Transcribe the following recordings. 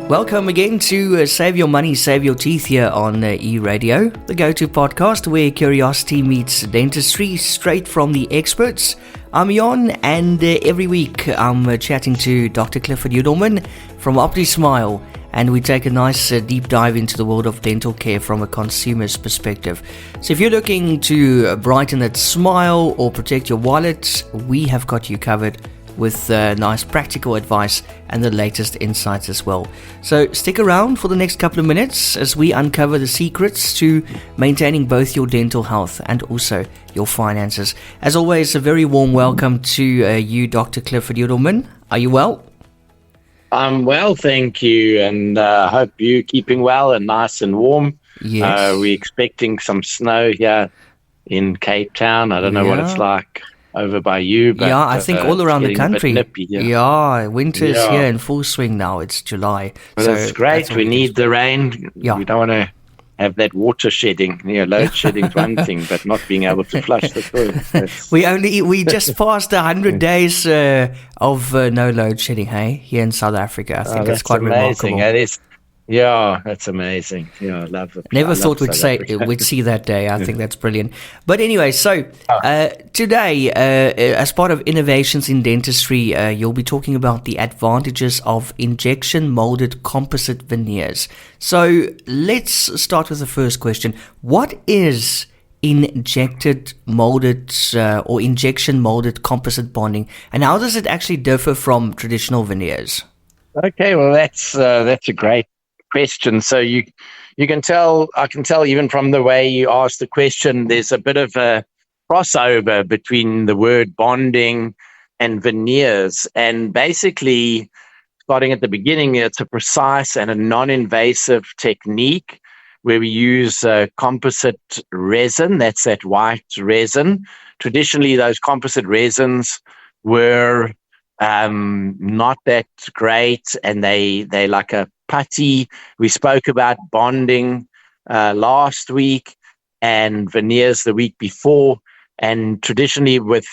Welcome again to Save Your Money, Save Your Teeth here on eRadio, the go-to podcast where curiosity meets dentistry straight from the experts. I'm Eon, and every week I'm chatting to Dr. Clifford Yudelman from OptiSmile, and we take a nice deep dive into the world of dental care from a consumer's perspective. So if you're looking to brighten that smile or protect your wallet, we have got you covered with nice practical advice and the latest insights as well. So stick around for the next couple of minutes as we uncover the secrets to maintaining both your dental health and also your finances. As always, a very warm welcome to you, Dr. Clifford Yudelman. Are you well? I'm well, thank you, and hope you're keeping well and nice and warm. Yes. We're expecting some snow here in Cape Town. I don't know what it's like over by you, but I think all around the country. Nippy, Winter's here in full swing now. It's July. Well, so that's great. We need the rain. We don't want to have that water shedding. Load shedding is one thing, but not being able to flush the toilet. We just passed 100 days of no load shedding, hey, here in South Africa. I think it's quite amazing. remarkable. It is. Yeah, that's amazing. I love it. Never thought we'd see that day. I think that's brilliant. But anyway, so today, as part of innovations in dentistry, you'll be talking about the advantages of injection molded composite veneers. So let's start with the first question. What is injection molded composite bonding, and how does it actually differ from traditional veneers? Okay, well that's a great question. So I can tell even from the way you asked the question, there's a bit of a crossover between the word bonding and veneers. And basically, starting at the beginning, it's a precise and a non-invasive technique where we use composite resin. That's that white resin. Traditionally, those composite resins were not that great, and they like a putty. We spoke about bonding last week and veneers the week before. And traditionally with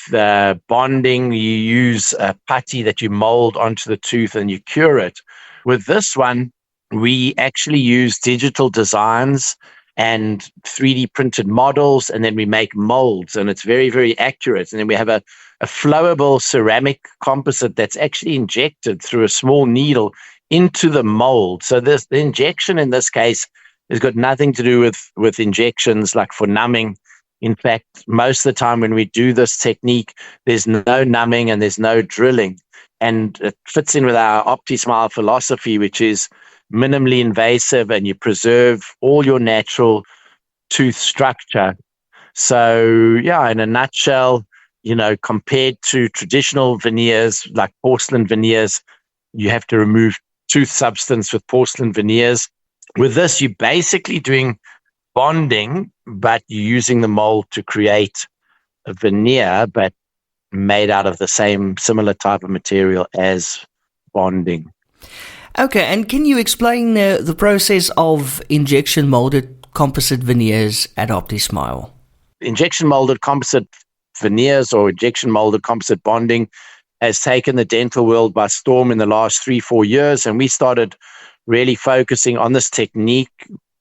bonding, you use a putty that you mold onto the tooth and you cure it. With this one, we actually use digital designs and 3D printed models, and then we make molds, and it's very, very accurate. And then we have a flowable ceramic composite that's actually injected through a small needle into the mold. So the injection in this case has got nothing to do with injections like for numbing. In fact, most of the time when we do this technique, there's no numbing and there's no drilling. And it fits in with our OptiSmile philosophy, which is minimally invasive, and you preserve all your natural tooth structure. So in a nutshell, compared to traditional veneers like porcelain veneers, you have to remove tooth substance with porcelain veneers. With this, you're basically doing bonding, but you're using the mold to create a veneer, but made out of the similar type of material as bonding. Okay, and can you explain the process of injection molded composite veneers at OptiSmile? Injection molded composite veneers or injection molded composite bonding has taken the dental world by storm in the last 3-4 years, and we started really focusing on this technique.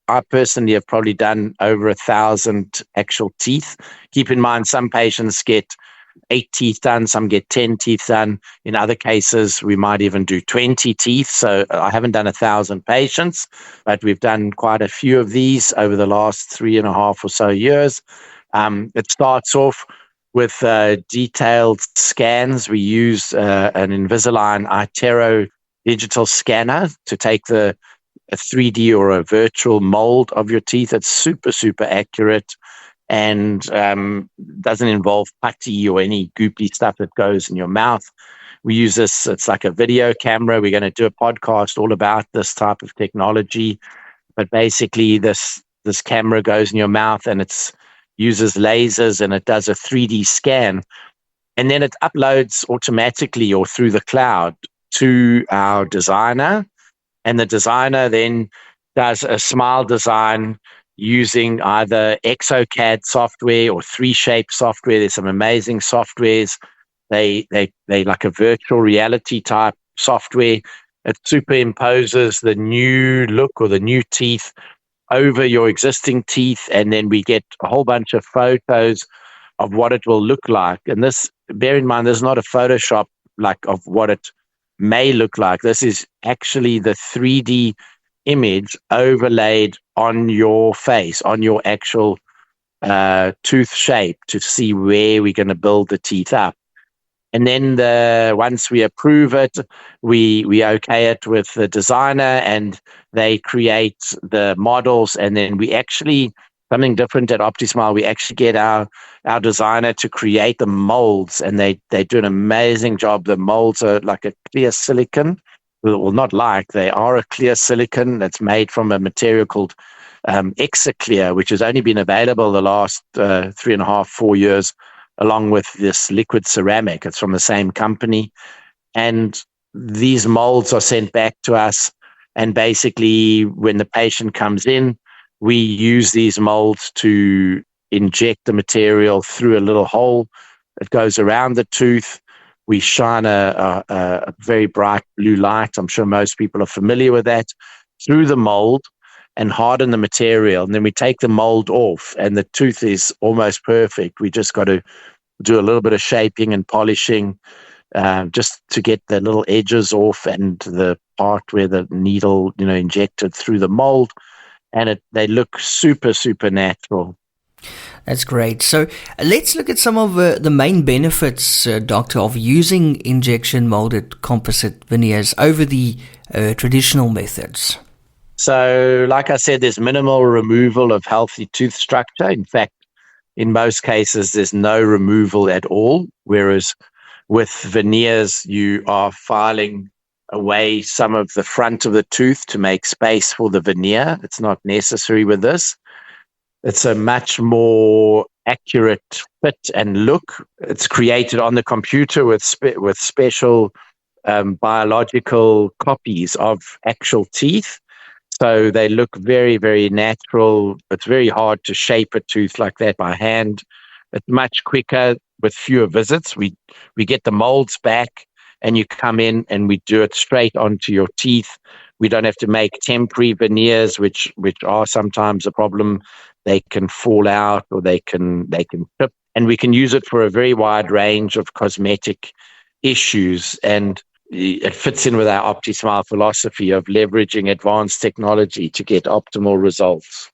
I personally have probably done over 1,000 actual teeth. Keep in mind, some patients get 8 teeth done, some get 10 teeth done. In other cases, we might even do 20 teeth. So I haven't done 1,000 patients, but we've done quite a few of these over the last 3.5 or so years. It starts off with detailed scans. We use an Invisalign iTero digital scanner to take a 3D or a virtual mold of your teeth. It's super, super accurate and doesn't involve putty or any goopy stuff that goes in your mouth. We use this, it's like a video camera. We're going to do a podcast all about this type of technology. But basically, this camera goes in your mouth and it uses lasers and it does a 3D scan. And then it uploads automatically or through the cloud to our designer. And the designer then does a smile design using either ExoCAD software or 3Shape software. There's some amazing softwares. They like a virtual reality type software. It superimposes the new look or the new teeth over your existing teeth, and then we get a whole bunch of photos of what it will look like. And this, bear in mind, there's not a Photoshop like of what it may look like. This is actually the 3D image overlaid on your face, on your actual tooth shape, to see where we're going to build the teeth up. And then once we approve it, we okay it with the designer, and they create the models. And then we actually, something different at OptiSmile, we actually get our designer to create the molds, and they do an amazing job. The molds are like a clear silicon. Well, not like, they are a clear silicon that's made from a material called Exoclear, which has only been available the last 3.5, 4 years, along with this liquid ceramic. It's from the same company. And these molds are sent back to us. And basically, when the patient comes in, we use these molds to inject the material through a little hole. It goes around the tooth. We shine a very bright blue light. I'm sure most people are familiar with that, through the mold, and harden the material. And then we take the mold off, and the tooth is almost perfect. We just got to do a little bit of shaping and polishing just to get the little edges off and the part where the needle, injected through the mold. And they look super, super natural. That's great. So let's look at some of the main benefits, Doctor, of using injection molded composite veneers over the traditional methods. So, like I said, there's minimal removal of healthy tooth structure. In fact, in most cases, there's no removal at all, whereas with veneers, you are filing away some of the front of the tooth to make space for the veneer. It's not necessary with this. It's a much more accurate fit and look. It's created on the computer with special biological copies of actual teeth. So they look very, very natural. It's very hard to shape a tooth like that by hand. It's much quicker with fewer visits. We get the molds back, and you come in and we do it straight onto your teeth. We don't have to make temporary veneers, which are sometimes a problem. They can fall out, or they can chip, and we can use it for a very wide range of cosmetic issues. And it fits in with our OptiSmile philosophy of leveraging advanced technology to get optimal results.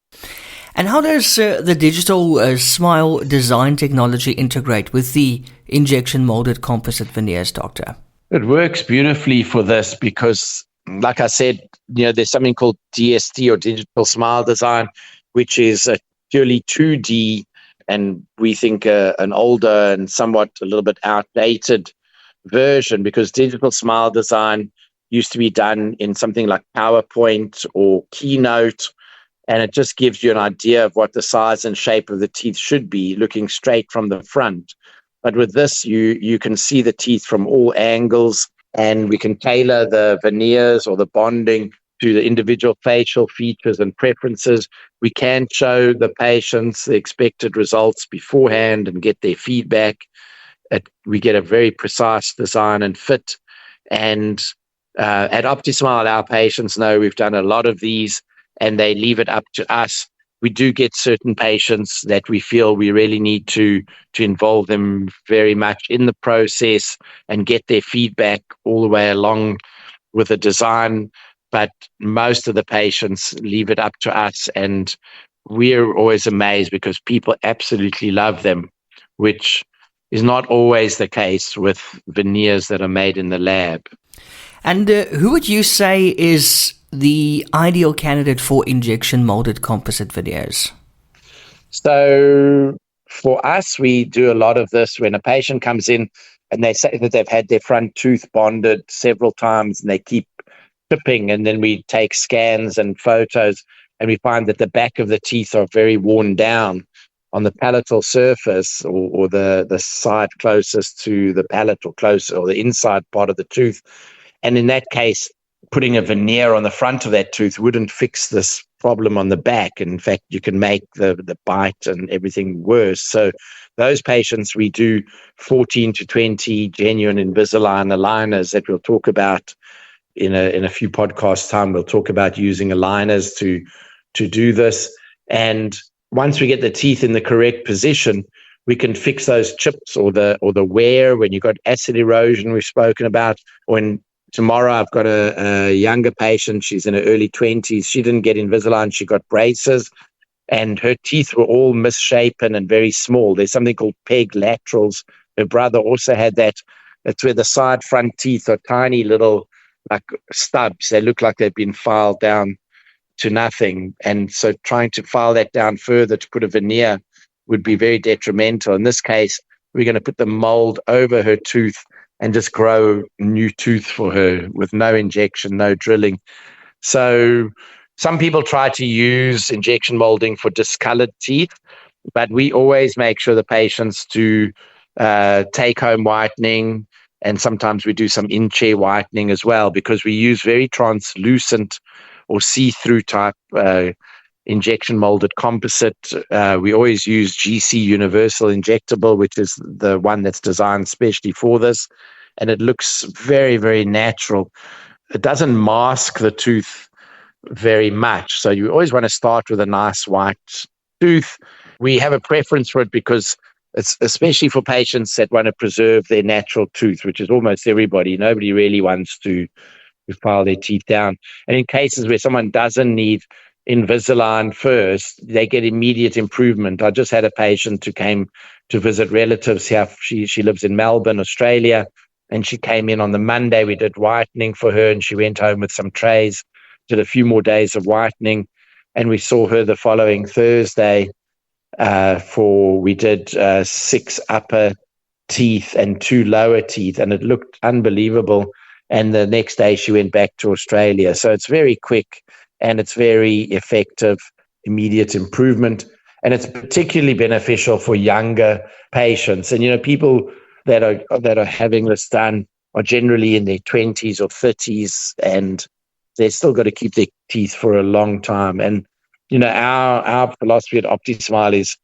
And how does the digital smile design technology integrate with the injection molded composite veneers, Doctor? It works beautifully for this because, like I said, there's something called DSD, or digital smile design, which is a purely 2D, and we think an older and somewhat a little bit outdated version, because digital smile design used to be done in something like PowerPoint or Keynote, and it just gives you an idea of what the size and shape of the teeth should be, looking straight from the front. But with this, you can see the teeth from all angles, and we can tailor the veneers or the bonding to the individual facial features and preferences. We can show the patients the expected results beforehand and get their feedback. We get a very precise design and fit. And at OptiSmile, our patients know we've done a lot of these, and they leave it up to us. We do get certain patients that we feel we really need to involve them very much in the process and get their feedback all the way along with the design. But most of the patients leave it up to us, and we're always amazed because people absolutely love them, which is not always the case with veneers that are made in the lab. And who would you say is the ideal candidate for injection molded composite veneers? So for us, we do a lot of this when a patient comes in and they say that they've had their front tooth bonded several times and they keep chipping, and then we take scans and photos, and we find that the back of the teeth are very worn down on the palatal surface, or the side closest to the palate, or close, or the inside part of the tooth. And in that case, putting a veneer on the front of that tooth wouldn't fix this problem on the back. In fact, you can make the bite and everything worse. So those patients, we do 14 to 20 genuine Invisalign aligners that we'll talk about in a few podcasts time. We'll talk about using aligners to do this. And once we get the teeth in the correct position, we can fix those chips or the wear when you've got acid erosion we've spoken about. Tomorrow I've got a younger patient. She's in her early 20s. She didn't get Invisalign. She got braces, and her teeth were all misshapen and very small. There's something called peg laterals. Her brother also had that. That's where the side front teeth are tiny little like stubs. They look like they've been filed down to nothing. And so trying to file that down further to put a veneer would be very detrimental. In this case, we're going to put the mold over her tooth and just grow new tooth for her with no injection, no drilling. So some people try to use injection molding for discolored teeth, but we always make sure the patients do take-home whitening, and sometimes we do some in-chair whitening as well, because we use very translucent or see-through type injection molded composite. We always use GC Universal Injectable, which is the one that's designed specially for this. And it looks very, very natural. It doesn't mask the tooth very much. So you always want to start with a nice white tooth. We have a preference for it because it's especially for patients that want to preserve their natural tooth, which is almost everybody. Nobody really wants to file their teeth down. And in cases where someone doesn't need Invisalign first, they get immediate improvement. I just had a patient who came to visit relatives here. She lives in Melbourne, Australia, and she came in on the Monday. We did whitening for her, and she went home with some trays, did a few more days of whitening, and we saw her the following Thursday we did 6 upper teeth and 2 lower teeth, and it looked unbelievable. And the next day she went back to Australia. So it's very quick and it's very effective, immediate improvement. And it's particularly beneficial for younger patients. And, people that are having this done are generally in their 20s or 30s, and they've still got to keep their teeth for a long time. And, our philosophy at OptiSmile is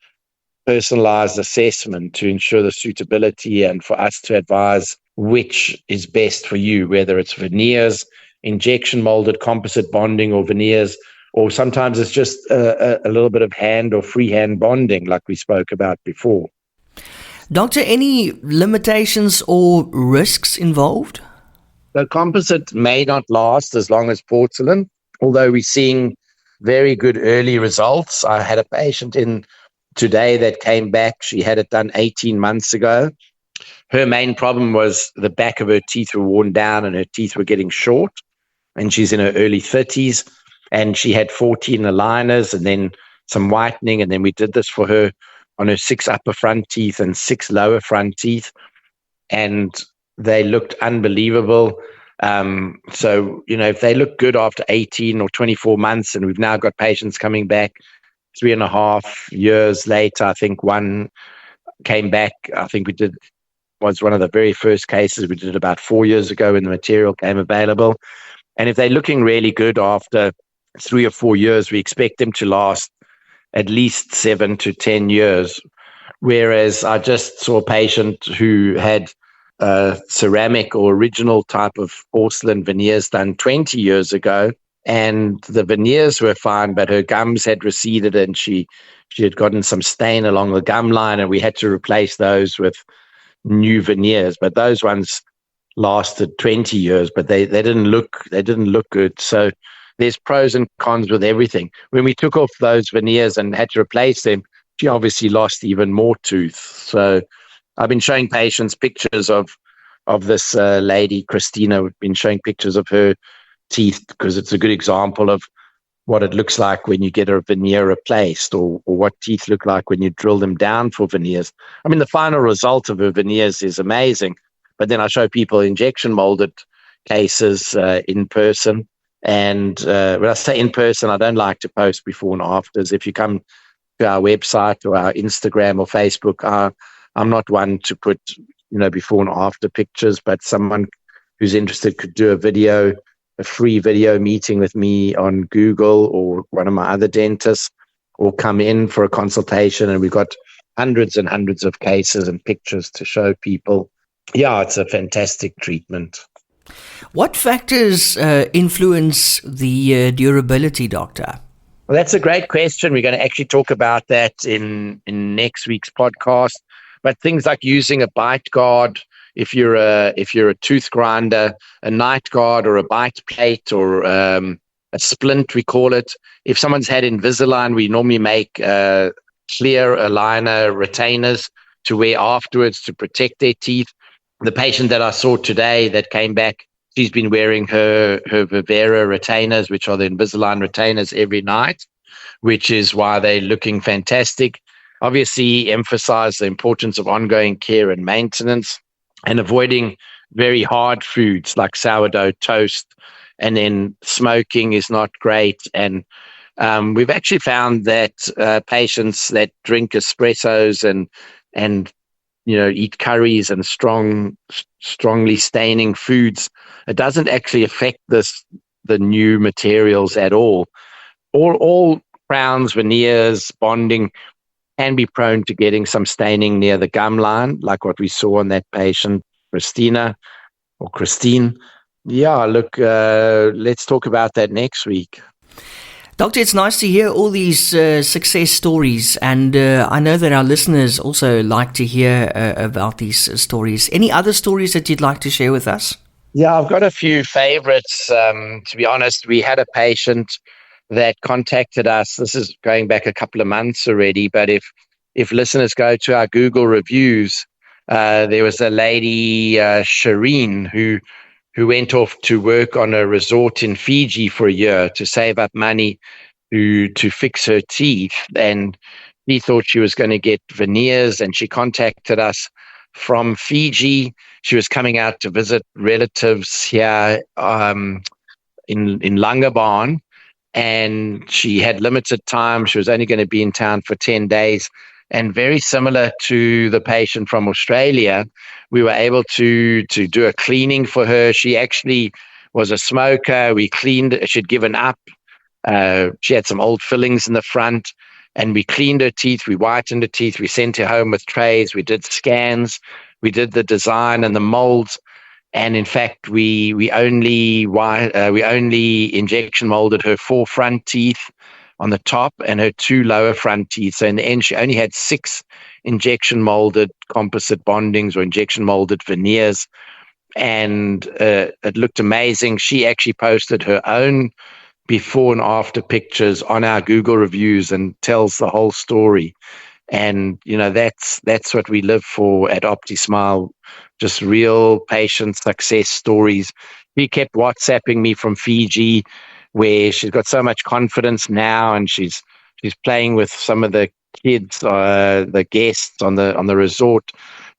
personalized assessment to ensure the suitability and for us to advise which is best for you, whether it's veneers, injection molded composite bonding, or veneers, or sometimes it's just a little bit of hand or freehand bonding like we spoke about before. Doctor, any limitations or risks involved? The composite may not last as long as porcelain, although we're seeing very good early results. I had a patient in today that came back. She had it done 18 months ago. Her main problem was the back of her teeth were worn down and her teeth were getting short. And she's in her early 30s. And she had 14 aligners and then some whitening. And then we did this for her on her 6 upper front teeth and 6 lower front teeth. And they looked unbelievable. So, if they look good after 18 or 24 months, and we've now got patients coming back 3.5 years later, I think one came back, I think was one of the very first cases we did about 4 years ago when the material came available. And if they're looking really good after 3 or 4 years, we expect them to last at least 7 to 10 years. Whereas I just saw a patient who had ceramic or original type of porcelain veneers done 20 years ago, and the veneers were fine, but her gums had receded and she had gotten some stain along the gum line, and we had to replace those with new veneers. But those ones lasted 20 years, but they didn't look good. So there's pros and cons with everything. When we took off those veneers and had to replace them, she obviously lost even more tooth. So I've been showing patients pictures of this lady, Christina. We've been showing pictures of her teeth because it's a good example of what it looks like when you get a veneer replaced, or what teeth look like when you drill them down for veneers. I mean, the final result of her veneers is amazing, but then I show people injection molded cases in person. And when I say in person, I don't like to post before and afters. If you come to our website or our Instagram or Facebook, I'm not one to put, before and after pictures, but someone who's interested could do a video a free video meeting with me on Google or one of my other dentists, or come in for a consultation, and we've got hundreds and hundreds of cases and pictures to show people. Yeah, it's a fantastic treatment. What factors influence the durability, doctor? Well, that's a great question. We're going to actually talk about that in next week's podcast. But things like using a bite guard, if you're a tooth grinder, a night guard or a bite plate or a splint, we call it. If someone's had Invisalign, we normally make clear aligner retainers to wear afterwards to protect their teeth. The patient that I saw today that came back, she's been wearing her Vivera retainers, which are the Invisalign retainers, every night, which is why they're looking fantastic. Obviously, emphasize the importance of ongoing care and maintenance, and avoiding very hard foods like sourdough toast. And then smoking is not great. And we've actually found that patients that drink espressos and eat curries and strongly staining foods, it doesn't actually affect the new materials at all. All crowns, veneers, bonding can be prone to getting some staining near the gum line, like what we saw in that patient, Christine. Yeah, look, let's talk about that next week. Doctor, it's nice to hear all these success stories, and I know that our listeners also like to hear about these stories. Any other stories that you'd like to share with us? Yeah, I've got a few favorites. To be honest, we had a patient that contacted us. This is going back a couple of months already, but if listeners go to our Google reviews, there was a lady, Shireen, who went off to work on a resort in Fiji for a year to save up money to fix her teeth. And she thought she was going to get veneers, and she contacted us from Fiji. She was coming out to visit relatives here in Langebaan, and she had limited time. She was only going to be in town for 10 days. And very similar to the patient from Australia, we were able to do a cleaning for her. She actually was a smoker. We cleaned, she'd given up. She had some old fillings in the front, and we cleaned her teeth. We whitened her teeth. We sent her home with trays. We did scans. We did the design and the molds. And in fact, we only injection molded her 4 front teeth on the top and her 2 lower front teeth. So in the end, she only had 6 injection molded composite bondings or injection molded veneers. And it looked amazing. She actually posted her own before and after pictures on our Google reviews and tells the whole story. And, that's what we live for at OptiSmile, just real patient success stories. She kept WhatsApping me from Fiji, where she's got so much confidence now, and she's playing with some of the kids, the guests on the resort.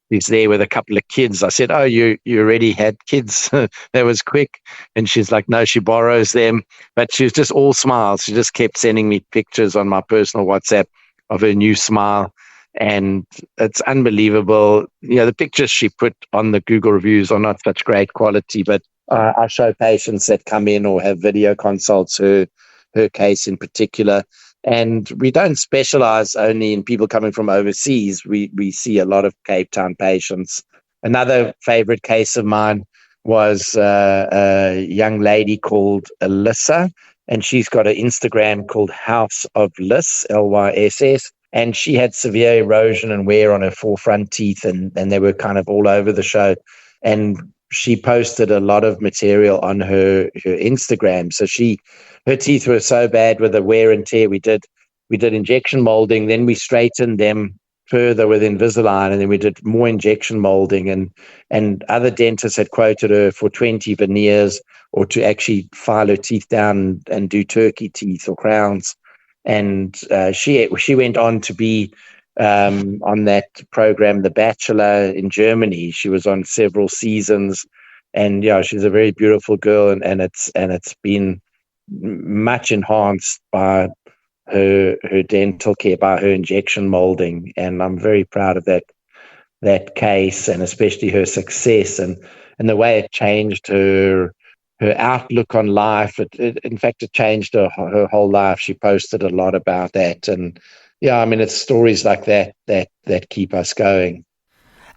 She's there with a couple of kids. I said, "Oh, you already had kids?" That was quick. And she's like, "No, she borrows them." But she was just all smiles. She just kept sending me pictures on my personal WhatsApp of her new smile, and it's unbelievable. The pictures she put on the Google reviews are not such great quality, but I show patients that come in or have video consults, her case in particular. And we don't specialize only in people coming from overseas. We see a lot of Cape Town patients. Another favorite case of mine was a young lady called Alyssa, and she's got an Instagram called House of Lyss, Lyss. And she had severe erosion and wear on her 4 front teeth, and they were kind of all over the show. And she posted a lot of material on her Instagram. So her teeth were so bad with the wear and tear. We did injection molding, then we straightened them further with Invisalign, and then we did more injection molding. And other dentists had quoted her for 20 veneers, or to actually file her teeth down and do turkey teeth or crowns. And she went on to be on that program, The Bachelor, in Germany. She was on several seasons, and she's a very beautiful girl, and it's been much enhanced by her dental care, by her injection molding. And I'm very proud of that case, and especially her success and the way it changed her her outlook on life. In fact, it changed her whole life. She posted a lot about that. And yeah, I mean, it's stories like that keep us going.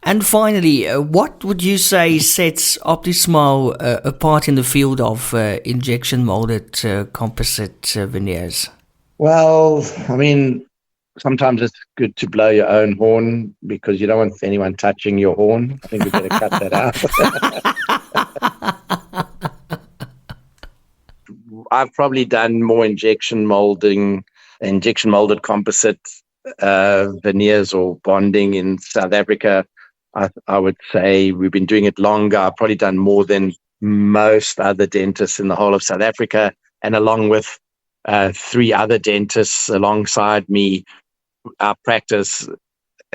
And finally, what would you say sets OptiSmile apart in the field of injection molded composite veneers? Well, I mean, sometimes it's good to blow your own horn because you don't want anyone touching your horn. I think we better cut that out. I've probably done more injection molded composite veneers or bonding in South Africa. I would say we've been doing it longer. I've probably done more than most other dentists in the whole of South Africa. And along with 3 other dentists alongside me, our practice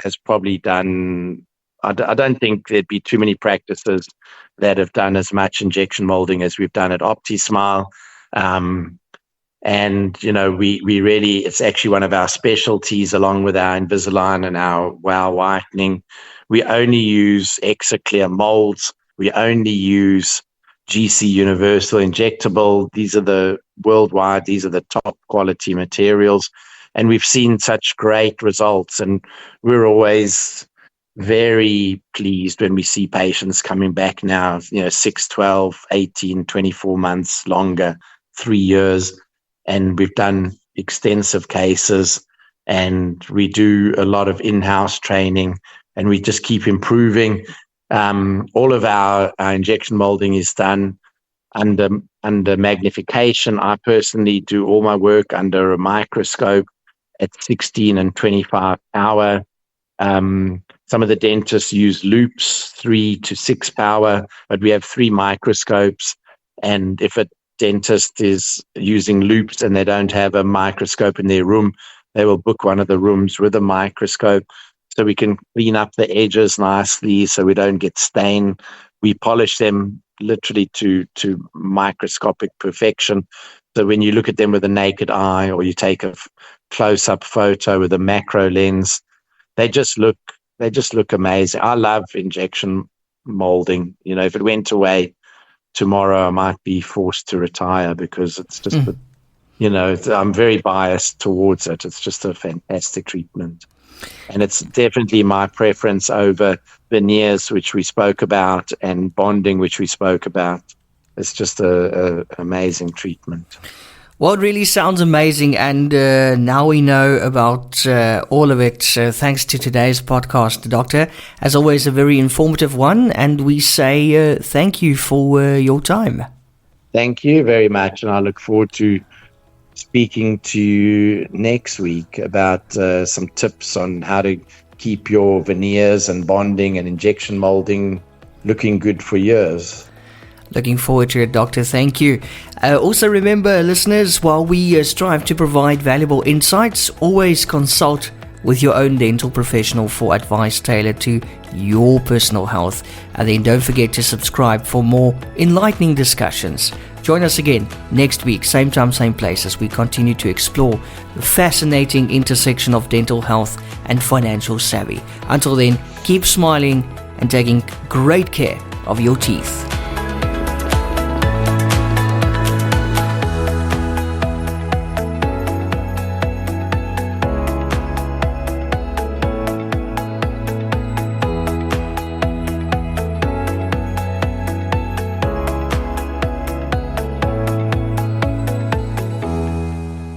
has probably done, I don't think there'd be too many practices that have done as much injection molding as we've done at OptiSmile. And, we really, it's actually one of our specialties along with our Invisalign and our Wow whitening. We only use Exoclear molds. We only use GC Universal Injectable. These are the top quality materials. And we've seen such great results. And we're always very pleased when we see patients coming back now, 6, 12, 18, 24 months longer, 3 years. And we've done extensive cases, and we do a lot of in-house training, and we just keep improving. All of our injection molding is done under magnification. I personally do all my work under a microscope at 16 and 25 power. Some of the dentists use loupes, 3 to 6 power, but we have 3 microscopes. And if a dentist is using loupes and they don't have a microscope in their room, they will book one of the rooms with a microscope so we can clean up the edges nicely so we don't get stain. We polish them literally to microscopic perfection. So when you look at them with a naked eye or you take a close-up photo with a macro lens, they just look amazing. I love injection molding. If it went away tomorrow, I might be forced to retire because it's just, I'm very biased towards it. It's just a fantastic treatment. And it's definitely my preference over veneers, which we spoke about, and bonding, which we spoke about. It's just a amazing treatment. Well, it really sounds amazing, and now we know about all of it thanks to today's podcast, Doctor. As always, a very informative one, and we say thank you for your time. Thank you very much, and I look forward to speaking to you next week about some tips on how to keep your veneers and bonding and injection molding looking good for years. Looking forward to it, Doctor. Thank you. Also remember, listeners, while we strive to provide valuable insights, always consult with your own dental professional for advice tailored to your personal health. And then don't forget to subscribe for more enlightening discussions. Join us again next week, same time, same place, as we continue to explore the fascinating intersection of dental health and financial savvy. Until then, keep smiling and taking great care of your teeth.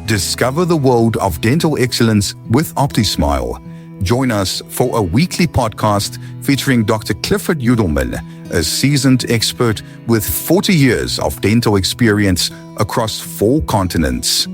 Discover the world of dental excellence with OptiSmile. Join us for a weekly podcast featuring Dr. Clifford Yudelman, a seasoned expert with 40 years of dental experience across 4 continents.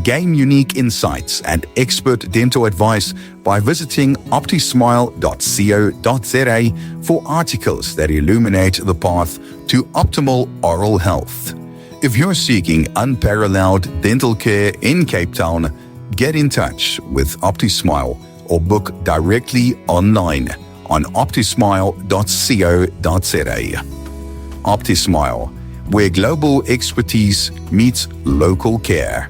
Gain unique insights and expert dental advice by visiting optismile.co.za for articles that illuminate the path to optimal oral health. If you're seeking unparalleled dental care in Cape Town, get in touch with OptiSmile or book directly online on optismile.co.za. OptiSmile, where global expertise meets local care.